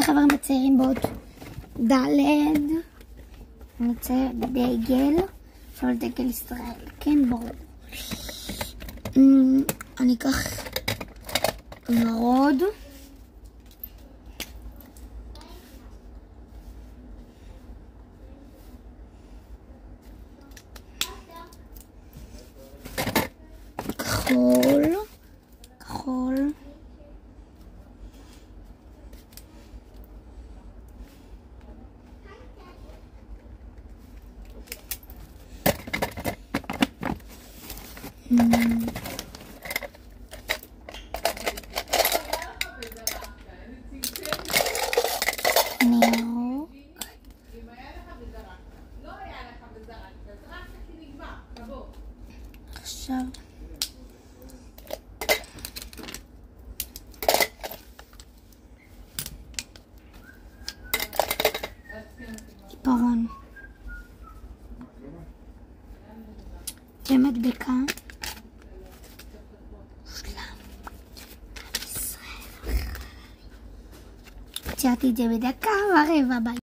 החברים מציירים באות ד' נצייר דגל, של דגל ישראל, כן ברור. אני אקח ורוד, כחול, עכשיו עיפרון ומדבקה ציירתי את זה בדקה ורבע. ביי.